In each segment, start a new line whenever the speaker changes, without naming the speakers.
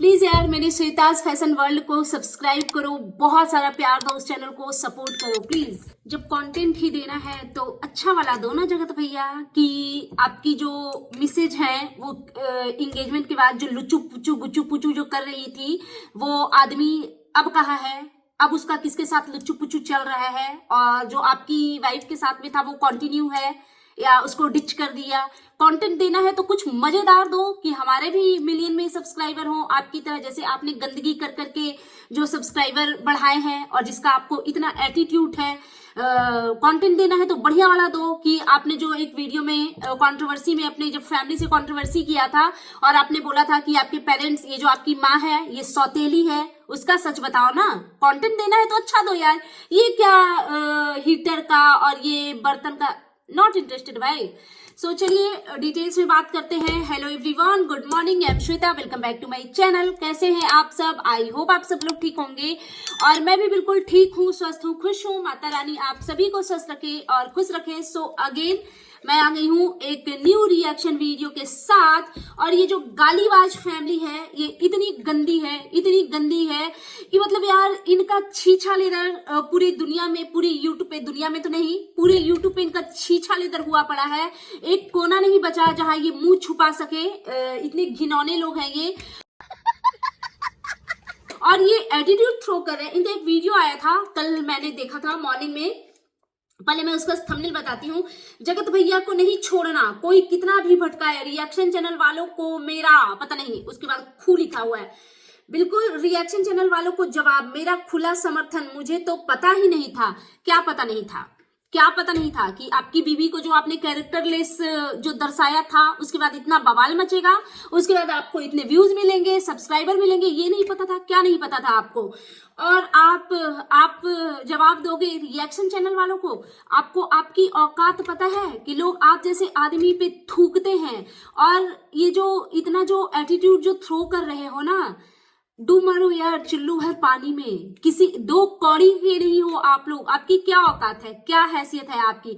Please यार मेरे Shweta's fashion world को सब्सक्राइब करो, बहुत सारा प्यार दो, उस चैनल को सपोर्ट करो प्लीज। जब कंटेंट ही देना है तो अच्छा वाला दो ना जगत भैया, कि आपकी जो मैसेज है वो एंगेजमेंट के बाद जो लुचू पुचू गुचू पुचू जो कर रही थी वो आदमी अब कहाँ है, अब उसका किसके साथ लुचू पुचू चल रहा है, और जो आपकी वाइफ के साथ में था वो कंटिन्यू है या उसको डिच कर दिया। कंटेंट देना है तो कुछ मजेदार दो कि हमारे भी मिलियन में सब्सक्राइबर हो आपकी तरह, जैसे आपने गंदगी कर करके जो सब्सक्राइबर बढ़ाए हैं और जिसका आपको इतना एटीट्यूड है। कंटेंट देना है तो बढ़िया वाला दो, कि आपने जो एक वीडियो में कंट्रोवर्सी में अपने जब फैमिली से कंट्रोवर्सी किया था और आपने बोला था कि आपके पेरेंट्स, ये जो आपकी माँ है ये सौतेली है, उसका सच बताओ ना। कंटेंट देना है तो अच्छा दो यार, ये क्या हीटर का और ये बर्तन का, नॉट इंटरेस्टेड भाई। सो चलिए डिटेल्स में बात करते हैं। Hello everyone, good morning, I am Shweta, welcome back to my channel. कैसे हैं आप सब? आई होप आप सब लोग ठीक होंगे और मैं भी बिल्कुल ठीक हूँ, स्वस्थ हूँ, खुश हूँ। माता रानी आप सभी को स्वस्थ रखे और खुश रखे। सो अगेन मैं आ गई हूँ एक न्यू रिएक्शन वीडियो के साथ। और ये जो गालीबाज फैमिली है ये इतनी गंदी है कि मतलब यार इनका छीछा लेदर पूरी दुनिया में, पूरी यूट्यूब पे, दुनिया में तो नहीं पूरे यूट्यूब पे इनका छीछा लेदर हुआ पड़ा है। एक कोना नहीं बचा जहां ये मुंह छुपा सके, इतने घिनौने लोग हैं ये। और ये एटीट्यूड थ्रो कर रहे हैं। इनका एक वीडियो आया था कल, मैंने देखा था मॉर्निंग में। पहले मैं उसका थंबनेल बताती हूँ। जगत भैया को नहीं छोड़ना, कोई कितना भी भटकाए, रिएक्शन चैनल वालों को मेरा पता नहीं, उसके बाद खू लिखा हुआ है। बिल्कुल रिएक्शन चैनल वालों को जवाब, मेरा खुला समर्थन। मुझे तो पता ही नहीं था। क्या पता नहीं था? क्या पता नहीं था कि आपकी बीवी को जो आपने कैरेक्टरलेस जो दर्शाया था उसके बाद इतना बवाल मचेगा, उसके बाद आपको इतने व्यूज मिलेंगे, सब्सक्राइबर मिलेंगे, ये नहीं पता था? क्या नहीं पता था आपको? और आप जवाब दोगे रिएक्शन चैनल वालों को? आपको आपकी औकात पता है कि लोग आप जैसे आदमी पे थूकते हैं? और ये जो इतना जो एटीट्यूड जो थ्रो कर रहे हो ना, डू मरो यार चुल्लू है पानी में, किसी दो कौड़ी के नहीं हो आप लोग। आपकी क्या औकात है, क्या हैसियत है आपकी?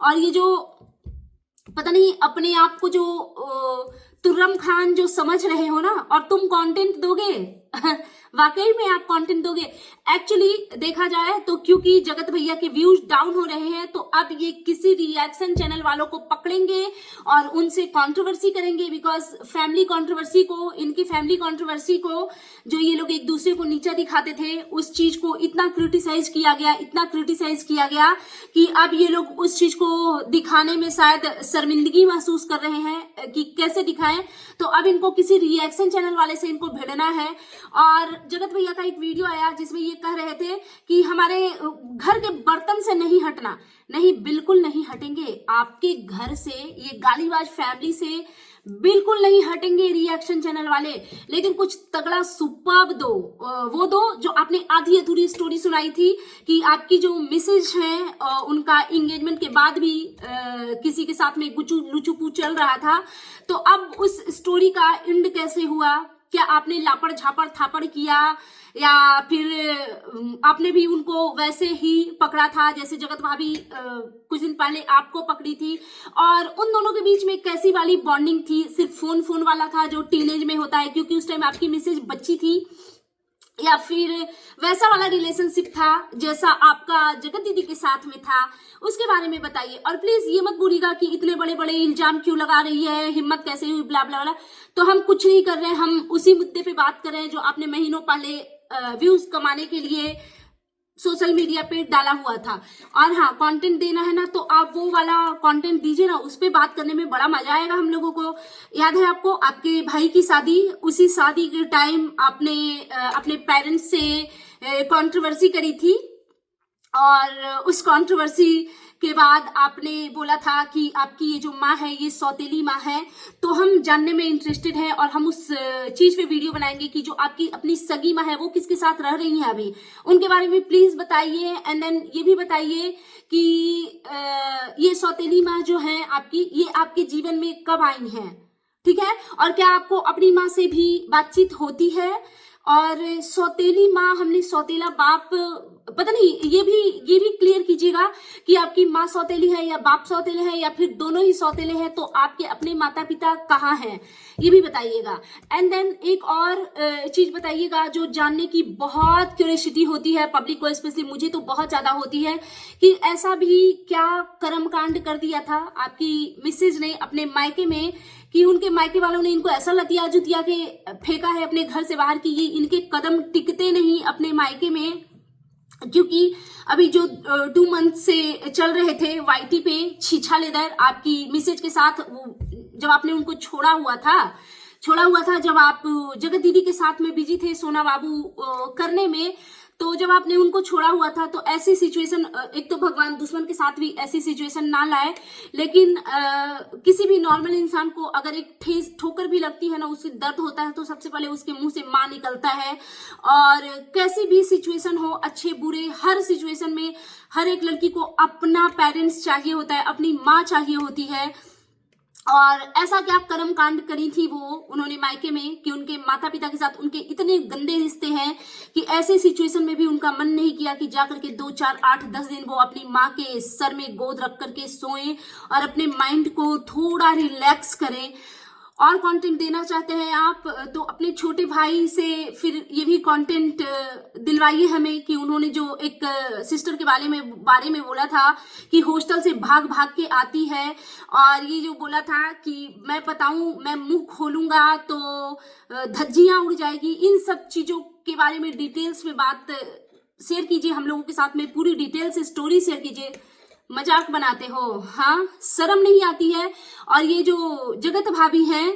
और ये जो पता नहीं अपने आप को जो तुर्रम खान जो समझ रहे हो ना, और तुम कंटेंट दोगे वाकई में आप कंटेंट दोगे? एक्चुअली देखा जाए तो क्योंकि जगत भैया के व्यूज डाउन हो रहे हैं तो अब ये किसी रिएक्शन चैनल वालों को पकड़ेंगे और उनसे कंट्रोवर्सी करेंगे। बिकॉज फैमिली कंट्रोवर्सी को, इनकी फैमिली कंट्रोवर्सी को जो ये लोग एक दूसरे को नीचा दिखाते थे, उस चीज को इतना क्रिटिसाइज किया गया कि अब ये लोग उस चीज को दिखाने में शायद शर्मिंदगी महसूस कर रहे हैं कि कैसे दिखाएं। तो अब इनको किसी रिएक्शन चैनल वाले से इनको भिड़ना है। और जगत भैया का एक वीडियो आया जिसमें ये कह रहे थे कि हमारे घर के बर्तन से नहीं हटना। नहीं, बिल्कुल नहीं हटेंगे आपके घर से, ये गालीबाज फैमिली से बिल्कुल नहीं हटेंगे रिएक्शन चैनल वाले। लेकिन कुछ तगड़ा सुपर्ब दो, वो दो जो आपने आधी अधूरी स्टोरी सुनाई थी कि आपकी जो मिसेज है उनका एंगेजमेंट के बाद भी किसी के साथ में गुचू लुचुपू चल रहा था। तो अब उस स्टोरी का एंड कैसे हुआ? क्या आपने लापड़ झापड़ थापड़ किया या फिर आपने भी उनको वैसे ही पकड़ा था जैसे जगत भाभी कुछ दिन पहले आपको पकड़ी थी? और उन दोनों के बीच में कैसी वाली बॉन्डिंग थी? सिर्फ फोन वाला था जो टीनेज में होता है क्योंकि उस टाइम आपकी मिसेज बच्ची थी, या फिर वैसा वाला रिलेशनशिप था जैसा आपका जगत दीदी के साथ में था? उसके बारे में बताइए। और प्लीज ये मत बोलिएगा कि इतने बड़े बड़े इल्जाम क्यों लगा रही है, हिम्मत कैसे हुई, ब्ला ब्ला ब्ला। तो हम कुछ नहीं कर रहे हैं, हम उसी मुद्दे पे बात कर रहे हैं जो आपने महीनों पहले व्यूज कमाने के लिए सोशल मीडिया पे डाला हुआ था। और हाँ, कंटेंट देना है ना तो आप वो वाला कंटेंट दीजिए ना, उस पे बात करने में बड़ा मजा आएगा हम लोगों को। याद है आपको आपके भाई की शादी, उसी शादी के टाइम आपने अपने पेरेंट्स से कंट्रोवर्सी करी थी और उस कंट्रोवर्सी के बाद आपने बोला था कि आपकी ये जो माँ है ये सौतेली माँ है। तो हम जानने में इंटरेस्टेड हैं और हम उस चीज पे वीडियो बनाएंगे कि जो आपकी अपनी सगी माँ है वो किसके साथ रह रही है अभी, उनके बारे में प्लीज बताइए। एंड देन ये भी बताइए कि ये सौतेली माँ जो है आपकी, ये आपके जीवन में कब आई हैं, ठीक है? और क्या आपको अपनी माँ से भी बातचीत होती है? और सौतेली माँ, हमने सौतेला बाप, पता नहीं, ये भी क्लियर कीजिएगा कि आपकी माँ सौतेली है या बाप सौतेले है या फिर दोनों ही सौतेले हैं, तो आपके अपने माता पिता कहाँ हैं, ये भी बताइएगा। एंड देन एक और चीज बताइएगा जो जानने की बहुत क्यूरियोसिटी होती है पब्लिक को, स्पेशली मुझे तो बहुत ज्यादा होती है, कि ऐसा भी क्या कर्मकांड कर दिया था आपकी मिसेज ने अपने मायके में, कि उनके मायके वालों ने इनको ऐसा लतिया जुतिया के फेंका है अपने घर से बाहर कि ये इनके कदम टिकते नहीं अपने मायके में। क्योंकि अभी जो 2 मंथ से चल रहे थे वाईटी पे छीछा लेदर आपकी मिसेज के साथ, वो जब आपने उनको छोड़ा हुआ था जब आप जगत दीदी के साथ में बिजी थे सोना बाबू करने में, तो जब आपने उनको छोड़ा हुआ था तो ऐसी सिचुएशन, एक तो भगवान दुश्मन के साथ भी ऐसी सिचुएशन ना लाए, लेकिन किसी भी नॉर्मल इंसान को अगर एक ठोकर भी लगती है ना, उससे दर्द होता है, तो सबसे पहले उसके मुंह से माँ निकलता है। और कैसी भी सिचुएशन हो, अच्छे बुरे, हर सिचुएशन में हर एक लड़की को अपना पेरेंट्स चाहिए होता है, अपनी माँ चाहिए होती है। और ऐसा क्या कर्म कांड करी थी वो उन्होंने मायके में कि उनके माता पिता के साथ उनके इतने गंदे रिश्ते हैं कि ऐसे सिचुएशन में भी उनका मन नहीं किया कि जाकर के 2, 4, 8, 10 दिन वो अपनी माँ के सर में गोद रख करके सोएं और अपने माइंड को थोड़ा रिलैक्स करें। और कंटेंट देना चाहते हैं आप तो अपने छोटे भाई से फिर ये भी कंटेंट दिलवाइए हमें कि उन्होंने जो एक सिस्टर के बारे में बोला था कि हॉस्टल से भाग भाग के आती है, और ये जो बोला था कि मैं बताऊं, मैं मुंह खोलूंगा तो धज्जियां उड़ जाएगी, इन सब चीजों के बारे में डिटेल्स में बात शेयर कीजिए हम लोगों के साथ में, पूरी डिटेल से स्टोरी शेयर कीजिए। मजाक बनाते हो, हाँ, शर्म नहीं आती है। और ये जो जगत भाभी हैं,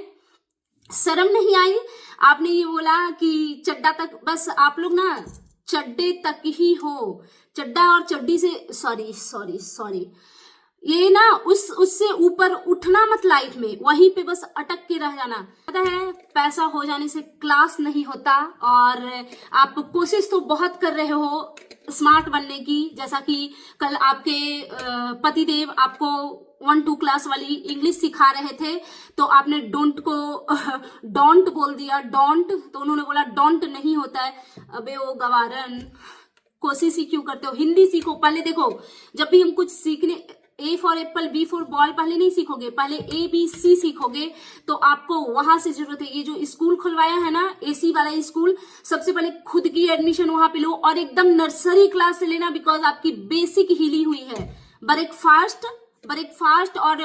शर्म नहीं आई? आपने ये बोला कि चड्डा तक, बस आप लोग ना चड्डे तक ही हो, चड्डा और चड्डी से, सॉरी, ये ना उससे ऊपर उठना मत लाइफ में, वहीं पे बस अटक के रह जाना। पता है पैसा हो जाने से क्लास नहीं होता, और आप कोशिश तो बहुत कर रहे हो स्मार्ट बनने की, जैसा कि कल आपके पतिदेव आपको 1-2 क्लास वाली इंग्लिश सिखा रहे थे, तो आपने डोंट को डोंट बोल दिया, डोंट, तो उन्होंने बोला डोंट नहीं होता है। अबे ओ गवारन, कोशिश ही क्यों करते हो, हिंदी सीखो पहले। देखो जब भी हम कुछ सीखने, A for Apple, B for ball पहले नहीं सीखोगे, पहले ABC सीखोगे, तो आपको वहां से जरूरत है। ये जो स्कूल खुलवाया है ना, AC वाला स्कूल, सबसे पहले खुद की एडमिशन वहां पे लो और एकदम नर्सरी क्लास से लेना, बिकॉज आपकी बेसिक हिली हुई है। ब्रेकफास्ट और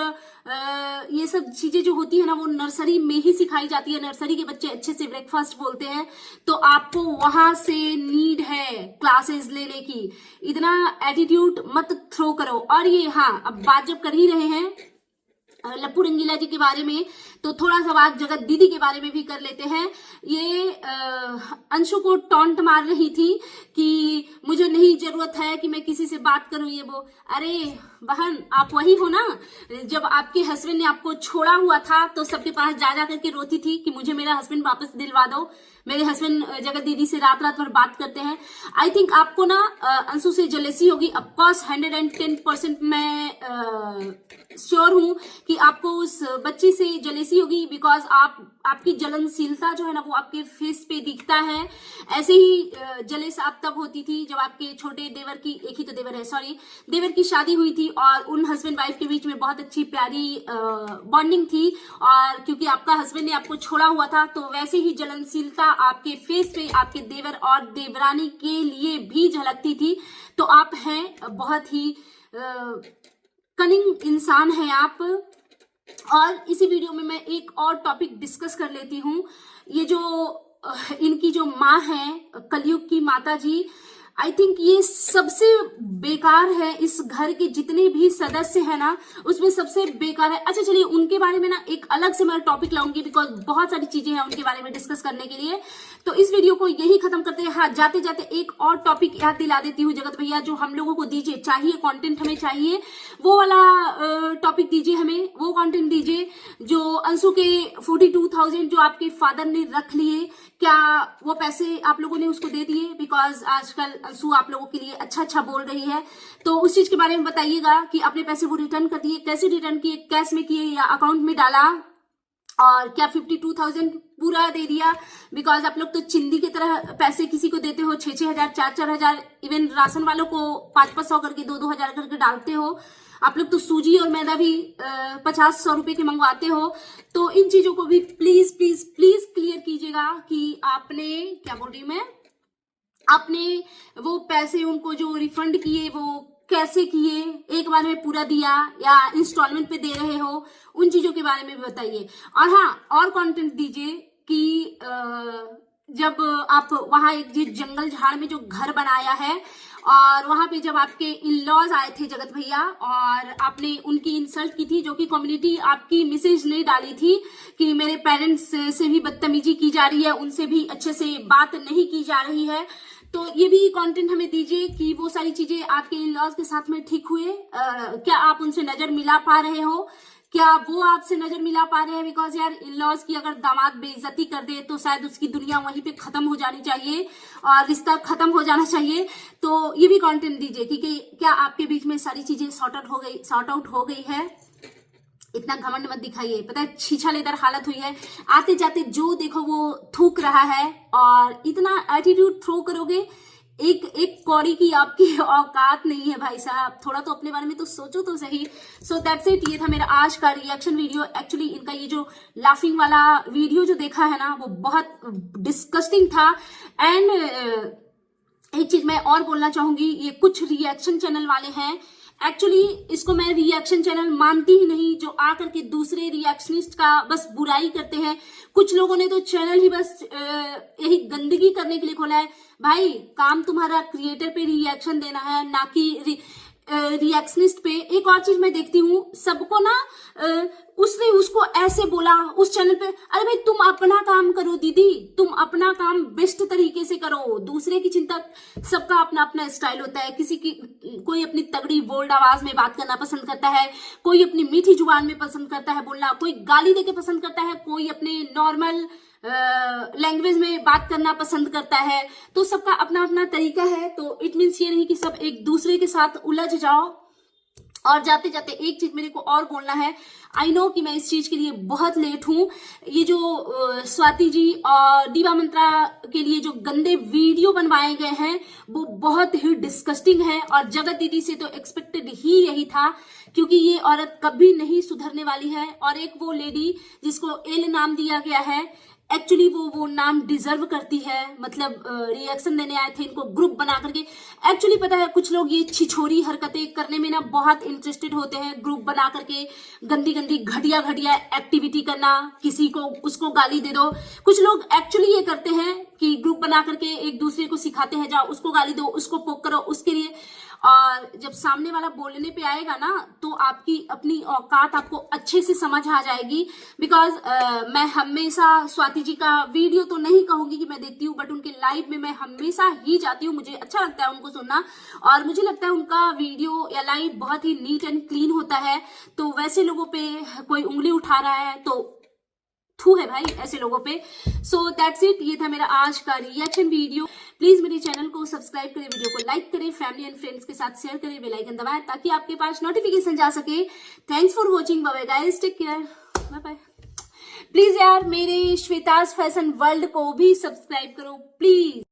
ये सब चीजें जो होती है ना, वो नर्सरी में ही सिखाई जाती है। नर्सरी के बच्चे अच्छे से ब्रेकफास्ट बोलते हैं, तो आपको वहां से नीड है क्लासेस लेने की। इतना एटीट्यूड मत थ्रो करो। और ये, हाँ, अब बात जब कर ही रहे हैं लप्पू रंगीला जी के बारे में, तो थोड़ा सा बात जगत दीदी के बारे में भी कर लेते हैं। ये अंशु को टॉन्ट मार रही थी कि मुझे नहीं जरूरत है कि मैं किसी से बात करूं, ये वो। अरे बहन, आप वही हो ना, जब आपके हस्बैंड ने आपको छोड़ा हुआ था तो सबके पास जा करके रोती थी कि मुझे मेरा हस्बैंड वापस दिलवा दो। मेरे हस्बैंड जगत दीदी से रात भर बात करते हैं। आई थिंक आपको ना अंशु से जेलेसी होगी। ऑफकोर्स 110% मैं श्योर हूं कि आपको उस बच्ची से जेलेसी होगी, बिकॉज आपकी जलनशीलता जो है ना, वो आपके फेस पे दिखता है। ऐसे ही जलेस आप तब होती थी जब आपके छोटे देवर की, एक ही तो देवर है, सॉरी, देवर की शादी हुई थी और उन हस्बैंड वाइफ के बीच में बहुत अच्छी प्यारी बॉन्डिंग थी, और क्योंकि आपका हस्बैंड ने आपको छोड़ा हुआ था, तो वैसे ही जलनशीलता आपके फेस पे आपके देवर और देवरानी के लिए भी झलकती थी। तो आप हैं बहुत ही कनिंग इंसान है आप। और इसी वीडियो में मैं एक और टॉपिक डिस्कस कर लेती हूँ। ये जो इनकी जो माँ है, कलयुग की माता जी, आई थिंक ये सबसे बेकार है। इस घर के जितने भी सदस्य हैं ना, उसमें सबसे बेकार है। अच्छा चलिए, उनके बारे में ना एक अलग से मैं टॉपिक लाऊंगी, बिकॉज बहुत सारी चीजें हैं उनके बारे में डिस्कस करने के लिए। तो इस वीडियो को यही खत्म करते हैं। हाँ, जाते जाते एक और टॉपिक याद दिला देती हूँ, जगत भैया, जो हम लोगों को दीजिए, चाहिए कंटेंट हमें चाहिए, वो वाला टॉपिक दीजिए हमें, वो कंटेंट दीजिए। जो अंशु के 42,000 जो आपके फादर ने रख लिए, क्या वो पैसे आप लोगों ने उसको दे दिए? बिकॉज आजकल अंशु आप लोगों के लिए अच्छा बोल रही है, तो उस चीज के बारे में बताइएगा कि अपने पैसे वो रिटर्न कर दिए, कैसे रिटर्न किए, कैश में किए या अकाउंट में डाला। और क्या 52,000 पूरा दे दिया, बिकॉज आप लोग तो चिंदी की तरह पैसे किसी को देते हो, 6,000 4,000, इवन राशन वालों को 500 करके 2,000 करके डालते हो। आप लोग तो सूजी और मैदा भी 50-100 रुपए के मंगवाते हो। तो इन चीजों को भी प्लीज प्लीज प्लीज क्लियर कीजिएगा कि आपने, क्या बोल रही हूँ मैं, आपने वो पैसे उनको जो रिफंड किए वो कैसे किए, एक बार में पूरा दिया या इंस्टॉलमेंट पे दे रहे हो, उन चीजों के बारे में भी बताइए। और हाँ, और कंटेंट दीजिए कि जब आप वहां एक जंगल झाड़ में जो घर बनाया है और वहां पे जब आपके इन लॉज आए थे जगत भैया और आपने उनकी इंसल्ट की थी, जो कि कम्युनिटी आपकी मैसेज नहीं डाली थी कि मेरे पेरेंट्स से भी बदतमीजी की जा रही है, उनसे भी अच्छे से बात नहीं की जा रही है, तो ये भी कंटेंट हमें दीजिए कि वो सारी चीजें आपके इन लॉज के साथ में ठीक हुए। क्या आप उनसे नजर मिला पा रहे हो, क्या वो आपसे नजर मिला पा रहे हैं? बिकॉज यार इन लॉज की अगर दामाद बेइज्जती कर दे तो शायद उसकी दुनिया वहीं पे खत्म हो जानी चाहिए और रिश्ता खत्म हो जाना चाहिए। तो ये भी कंटेंट दीजिए कि क्या आपके बीच में सारी चीजें सॉर्ट आउट हो गई है। इतना घमंड मत दिखाइए, पता है छीछा लेदर हालत हुई है, आते जाते जो देखो वो थूक रहा है और इतना एटीट्यूड थ्रो करोगे, एक कौड़ी की आपकी औकात नहीं है भाई साहब, थोड़ा तो अपने बारे में तो सोचो तो सही। सो दैट्स इट, ये था मेरा आज का रिएक्शन वीडियो। एक्चुअली इनका ये जो लाफिंग वाला वीडियो जो देखा है ना वो बहुत डिस्कस्टिंग था। एंड एक चीज मैं और बोलना चाहूंगी, ये कुछ रिएक्शन चैनल वाले हैं, एक्चुअली इसको मैं रिएक्शन चैनल मानती ही नहीं, जो आकर के दूसरे रिएक्शनिस्ट का बस बुराई करते हैं। कुछ लोगों ने तो चैनल ही बस यही गंदगी करने के लिए खोला है। भाई काम तुम्हारा क्रिएटर पे रिएक्शन देना है, ना कि रिएक्शनिस्ट पे। एक और चीज मैं देखती हूँ, सबको ना उसने उसको ऐसे बोला उस चैनल पे, अरे भाई तुम अपना काम करो दीदी, तुम अपना काम बेस्ट तरीके से करो, दूसरे की चिंता। सबका अपना अपना स्टाइल होता है, किसी की कोई अपनी तगड़ी बोल्ड आवाज में बात करना पसंद करता है, कोई अपनी मीठी जुबान में पसंद करता है बोलना, कोई गाली देके पसंद करता है, कोई अपने नॉर्मल लैंग्वेज में बात करना पसंद करता है। तो सबका अपना अपना तरीका है। तो इट मीन्स ये नहीं कि सब एक दूसरे के साथ उलझ जाओ। और जाते जाते एक चीज मेरे को और बोलना है, आई नो कि मैं इस चीज के लिए बहुत लेट हूं। ये जो स्वाति जी और दीवा मंत्रा के लिए जो गंदे वीडियो बनवाए गए हैं वो बहुत ही डिस्कस्टिंग है और जगत दीदी से तो एक्सपेक्टेड ही यही था, क्योंकि ये औरत कभी नहीं सुधरने वाली है। और एक वो लेडी जिसको एल नाम दिया गया है, एक्चुअली वो नाम डिजर्व करती है। मतलब रिएक्शन देने आए थे इनको ग्रुप बना करके। एक्चुअली पता है कुछ लोग ये छिछोरी हरकतें करने में ना बहुत इंटरेस्टेड होते हैं, ग्रुप बना करके गंदी गंदी घटिया घटिया एक्टिविटी करना, किसी को उसको गाली दे दो। कुछ लोग एक्चुअली ये करते हैं कि ग्रुप बना करके एक दूसरे को सिखाते हैं, जाओ उसको गाली दो, उसको पोक करो, उसके लिए। और जब सामने वाला बोलने पे आएगा ना तो आपकी अपनी औकात आपको अच्छे से समझ आ जाएगी। बिकॉज मैं हमेशा स्वाति जी का वीडियो तो नहीं कहूंगी कि मैं देखती हूँ, बट उनके लाइव में मैं हमेशा ही जाती हूँ, मुझे अच्छा लगता है उनको सुनना और मुझे लगता है उनका वीडियो या लाइव बहुत ही नीट एंड क्लीन होता है। तो वैसे लोगों पे कोई उंगली उठा रहा है तो थू है भाई ऐसे लोगों पे। सो दैट्स इट, ये था मेरा आज का रिएक्शन वीडियो। प्लीज मेरे चैनल को सब्सक्राइब करें, वीडियो को लाइक करें, फैमिली एंड फ्रेंड्स के साथ शेयर करें, बेल आइकन दबाएं ताकि आपके पास नोटिफिकेशन जा सके। Thanks for watching, bye bye guys, take care, bye bye. Please यार मेरे श्वेताज फैशन वर्ल्ड को भी सब्सक्राइब करो प्लीज।